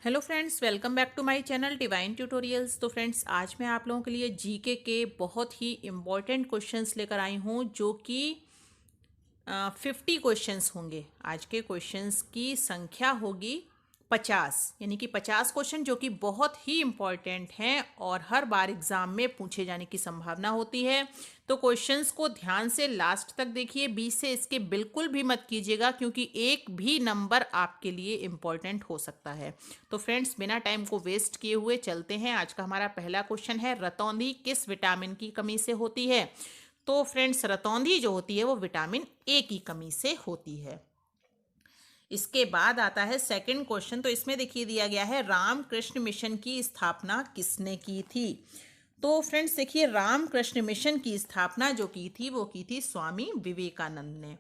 Hello friends, welcome back to my channel divine tutorials. तो friends, आज मैं आप लोगों के लिए जीके के बहुत ही इम्पॉर्टेंट क्वेश्चंस लेकर आई हूँ, जो कि 50 क्वेश्चंस होंगे। आज के क्वेश्चंस की संख्या होगी 50, यानी कि 50 क्वेश्चन जो कि बहुत ही इम्पॉर्टेंट हैं और हर बार एग्जाम में पूछे जाने की संभावना होती है। तो क्वेश्चंस को ध्यान से लास्ट तक देखिए, बीच से इसके बिल्कुल भी मत कीजिएगा, क्योंकि एक भी नंबर आपके लिए इम्पॉर्टेंट हो सकता है। तो फ्रेंड्स, बिना टाइम को वेस्ट किए हुए चलते हैं। आज का हमारा पहला क्वेश्चन है, रतौंधी किस विटामिन की कमी से होती है? तो फ्रेंड्स, रतौंधी जो होती है वो विटामिन ए की कमी से होती है। इसके बाद आता है सेकंड क्वेश्चन। तो इसमें देखिए दिया गया है, रामकृष्ण मिशन की स्थापना किसने की थी? तो फ्रेंड्स देखिए, रामकृष्ण मिशन की स्थापना जो की थी वो की थी स्वामी विवेकानंद ने।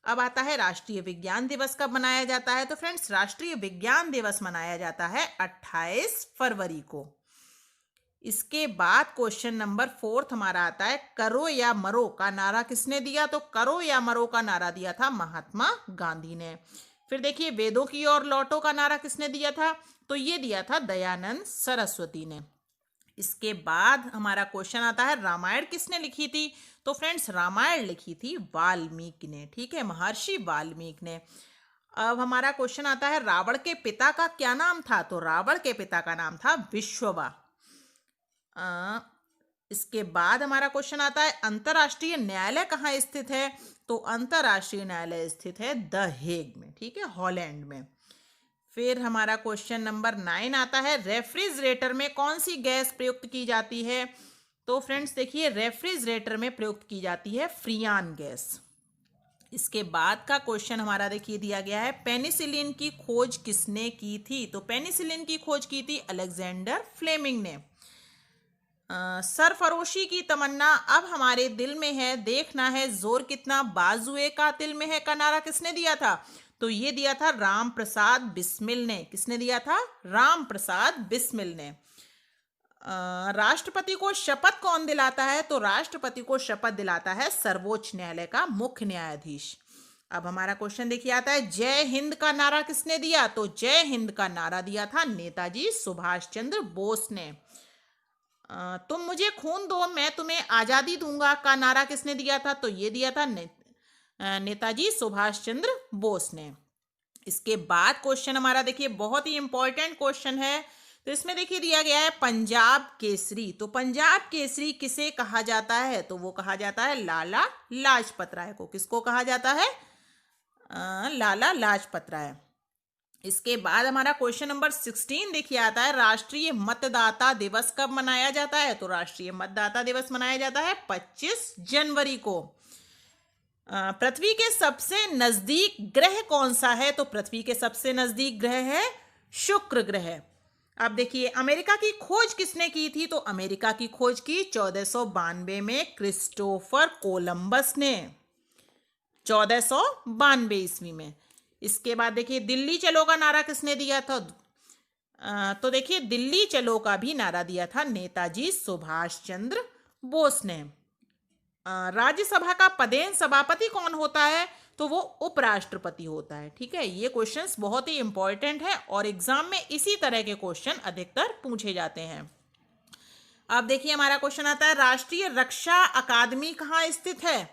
अब आता है, राष्ट्रीय विज्ञान दिवस कब मनाया जाता है? तो फ्रेंड्स, राष्ट्रीय विज्ञान दिवस मनाया जाता है 28 फरवरी को। इसके बाद क्वेश्चन नंबर 4 हमारा आता है, करो या मरो का नारा किसने दिया? तो करो या मरो का नारा दिया था महात्मा गांधी ने। फिर देखिए, वेदों की ओर लौटो का नारा किसने दिया था? तो ये दिया था दयानंद सरस्वती ने। इसके बाद हमारा क्वेश्चन आता है, रामायण किसने लिखी थी? तो फ्रेंड्स, रामायण लिखी थी वाल्मीकि ने। ठीक है, महर्षि वाल्मीकि ने। अब हमारा क्वेश्चन आता है, रावण के पिता का क्या नाम था? तो रावण के पिता का नाम था विश्ववा। अ, इसके बाद हमारा क्वेश्चन आता है, अंतर्राष्ट्रीय न्यायालय कहाँ स्थित है? तो अंतर्राष्ट्रीय न्यायालय स्थित है द हेग में। ठीक है, हॉलैंड में। फिर हमारा क्वेश्चन नंबर 9 आता है, रेफ्रिजरेटर में कौन सी गैस प्रयुक्त की जाती है? तो फ्रेंड्स देखिए, रेफ्रिजरेटर में प्रयुक्त की जाती है फ्रियान गैस। इसके बाद का क्वेश्चन हमारा देखिए दिया गया है, पेनिसिलिन की खोज किसने की थी? तो पेनिसिलिन की खोज की थी अलेक्जेंडर फ्लेमिंग ने। सरफरोशी की तमन्ना अब हमारे दिल में है, देखना है जोर कितना बाजुए कातिल में है का नारा किसने दिया था? तो ये दिया था राम प्रसाद बिस्मिल ने। किसने दिया था? राम प्रसाद बिस्मिल ने। राष्ट्रपति को शपथ कौन दिलाता है? तो राष्ट्रपति को शपथ दिलाता है सर्वोच्च न्यायालय का मुख्य न्यायाधीश। अब हमारा क्वेश्चन देखिए आता है, जय हिंद का नारा किसने दिया? तो जय हिंद का नारा दिया था नेताजी सुभाष चंद्र बोस ने। तुम मुझे खून दो, मैं तुम्हें आजादी दूंगा का नारा किसने दिया था? तो ये दिया था नेताजी सुभाष चंद्र बोस ने। इसके बाद क्वेश्चन हमारा देखिए बहुत ही इंपॉर्टेंट क्वेश्चन है। तो इसमें देखिए दिया गया है, पंजाब केसरी। तो पंजाब केसरी किसे कहा जाता है? तो वो कहा जाता है लाला लाजपत राय को। किसको कहा जाता है? लाला लाजपत राय। इसके बाद हमारा क्वेश्चन नंबर 16 देखिए आता है, राष्ट्रीय मतदाता दिवस कब मनाया जाता है? तो राष्ट्रीय मतदाता दिवस मनाया जाता है 25 जनवरी को। पृथ्वी के सबसे नजदीक ग्रह कौन सा है? तो पृथ्वी के सबसे नजदीक ग्रह है शुक्र ग्रह। अब देखिए, अमेरिका की खोज किसने की थी? तो अमेरिका की खोज की 1492 में क्रिस्टोफर कोलंबस ने। 1492 ईस्वी में। इसके बाद देखिए, दिल्ली चलो का नारा किसने दिया था? तो देखिए, दिल्ली चलो का भी नारा दिया था नेताजी सुभाष चंद्र बोस ने। राज्यसभा का पदेन सभापति कौन होता है? तो वो उपराष्ट्रपति होता है। ठीक है, ये क्वेश्चंस बहुत ही इंपॉर्टेंट है और एग्जाम में इसी तरह के क्वेश्चन अधिकतर पूछे जाते हैं। अब देखिए, हमारा क्वेश्चन आता है, राष्ट्रीय रक्षा अकादमी कहाँ स्थित है?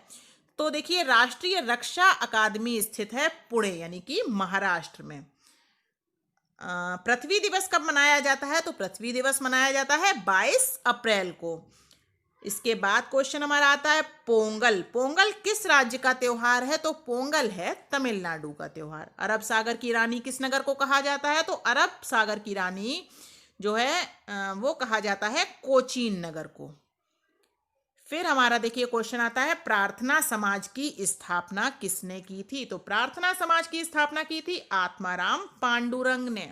तो देखिए, राष्ट्रीय रक्षा अकादमी स्थित है पुणे, यानी कि महाराष्ट्र में। पृथ्वी दिवस कब मनाया जाता है? तो पृथ्वी दिवस मनाया जाता है 22 अप्रैल को। इसके बाद क्वेश्चन हमारा आता है, पोंगल। पोंगल किस राज्य का त्योहार है? तो पोंगल है तमिलनाडु का त्योहार। अरब सागर की रानी किस नगर को कहा जाता है? तो अरब सागर की रानी जो है वो कहा जाता है कोचीन नगर को। फिर हमारा देखिए क्वेश्चन आता है, प्रार्थना समाज की स्थापना किसने की थी? तो प्रार्थना समाज की स्थापना की थी आत्माराम पांडुरंग ने।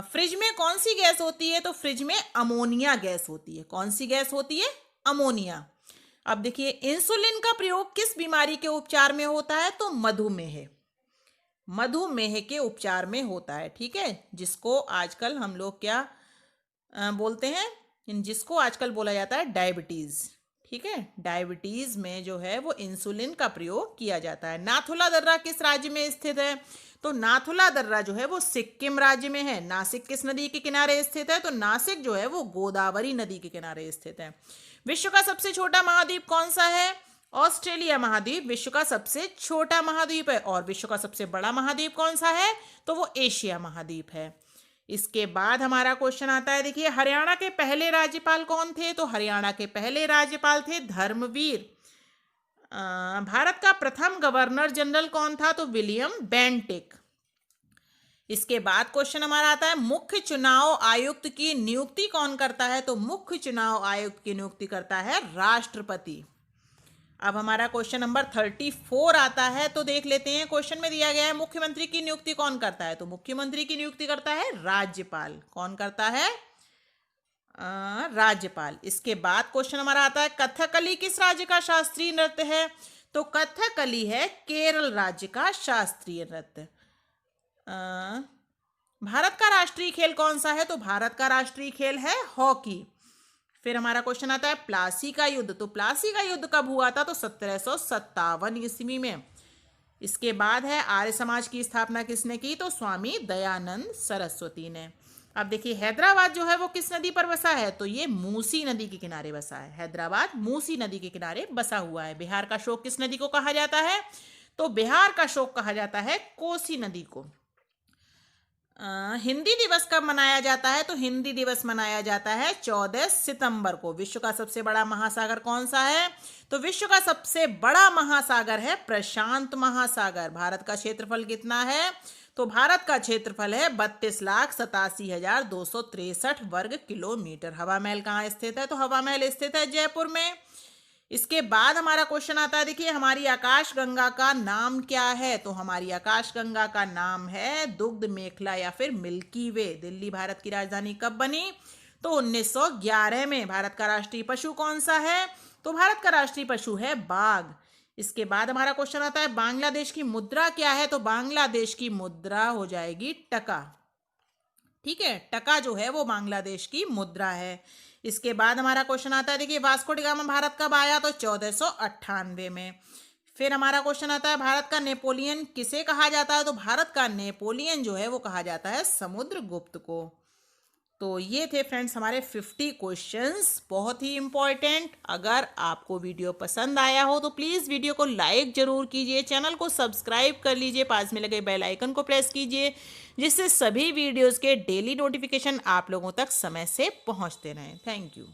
फ्रिज में कौन सी गैस होती है? तो फ्रिज में अमोनिया गैस होती है। कौन सी गैस होती है? अमोनिया। अब देखिए, इंसुलिन का प्रयोग किस बीमारी के उपचार में होता है? तो मधुमेह। मधुमेह के उपचार में होता है। ठीक है, जिसको आजकल हम लोग क्या बोलते हैं? जिसको आजकल बोला जाता है डायबिटीज। ठीक है, डायबिटीज में जो है वो इंसुलिन का प्रयोग किया जाता है। नाथुला दर्रा किस राज्य में स्थित है? तो नाथुला दर्रा जो है वो सिक्किम राज्य में है। नासिक किस नदी के किनारे स्थित है? तो नासिक जो है वो गोदावरी नदी के किनारे स्थित है। विश्व का सबसे छोटा महाद्वीप कौन सा है? ऑस्ट्रेलिया महाद्वीप विश्व का सबसे छोटा महाद्वीप है। और विश्व का सबसे बड़ा महाद्वीप कौन सा है? तो वो एशिया महाद्वीप है। इसके बाद हमारा क्वेश्चन आता है, देखिए, हरियाणा के पहले राज्यपाल कौन थे? तो हरियाणा के पहले राज्यपाल थे धर्मवीर। भारत का प्रथम गवर्नर जनरल कौन था? तो विलियम बेंटिक। इसके बाद क्वेश्चन हमारा आता है, मुख्य चुनाव आयुक्त की नियुक्ति कौन करता है? तो मुख्य चुनाव आयुक्त की नियुक्ति करता है राष्ट्रपति। अब हमारा क्वेश्चन नंबर 34 आता है, तो देख लेते हैं। क्वेश्चन में दिया गया है मुख्यमंत्री की नियुक्ति कौन करता है? तो मुख्यमंत्री की नियुक्ति करता है राज्यपाल। कौन करता है? राज्यपाल। इसके बाद क्वेश्चन हमारा आता है, कथकली किस राज्य का शास्त्रीय नृत्य है? तो कथकली है केरल राज्य का शास्त्रीय नृत्य। भारत का राष्ट्रीय खेल कौन सा है? तो भारत का राष्ट्रीय खेल है हॉकी। फिर हमारा क्वेश्चन आता है, प्लासी का युद्ध। तो प्लासी का युद्ध कब हुआ था? तो 1757 ईस्वी में। इसके बाद है, आर्य समाज की स्थापना किसने की? तो स्वामी दयानंद सरस्वती ने। अब देखिए, हैदराबाद जो है वो किस नदी पर बसा है? तो ये मूसी नदी के किनारे बसा है। हैदराबाद मूसी नदी के किनारे बसा हुआ है। बिहार का शोक किस नदी को कहा जाता है? तो बिहार का शोक कहा जाता है कोसी नदी को। हिंदी दिवस कब मनाया जाता है? तो हिंदी दिवस मनाया जाता है 14 सितंबर को। विश्व का सबसे बड़ा महासागर कौन सा है? तो विश्व का सबसे बड़ा महासागर है प्रशांत महासागर। भारत का क्षेत्रफल कितना है? तो भारत का क्षेत्रफल है 32,87,263 वर्ग किलोमीटर। हवा महल कहाँ स्थित है? तो हवा महल स्थित है जयपुर में। इसके बाद हमारा क्वेश्चन आता है, देखिए, हमारी आकाश गंगा का नाम क्या है? तो हमारी आकाश गंगा का नाम है दुग्ध मेखला या फिर मिल्की वे। दिल्ली भारत की राजधानी कब बनी? तो 1911 में। भारत का राष्ट्रीय पशु कौन सा है? तो भारत का राष्ट्रीय पशु है बाघ। इसके बाद हमारा क्वेश्चन आता है, बांग्लादेश की मुद्रा क्या है? तो बांग्लादेश की मुद्रा हो जाएगी टका। ठीक है, टका जो है वो बांग्लादेश की मुद्रा है। इसके बाद हमारा क्वेश्चन आता है, देखिए, वास्को डी गामा भारत कब आया? तो 1498 में। फिर हमारा क्वेश्चन आता है, भारत का नेपोलियन किसे कहा जाता है? तो भारत का नेपोलियन जो है वो कहा जाता है समुद्रगुप्त को। तो ये थे फ्रेंड्स हमारे 50 क्वेश्चंस, बहुत ही इंपॉर्टेंट। अगर आपको वीडियो पसंद आया हो तो प्लीज़ वीडियो को लाइक जरूर कीजिए, चैनल को सब्सक्राइब कर लीजिए, पास में लगे बेल आइकन को प्रेस कीजिए, जिससे सभी वीडियोस के डेली नोटिफिकेशन आप लोगों तक समय से पहुंचते रहें। Thank you.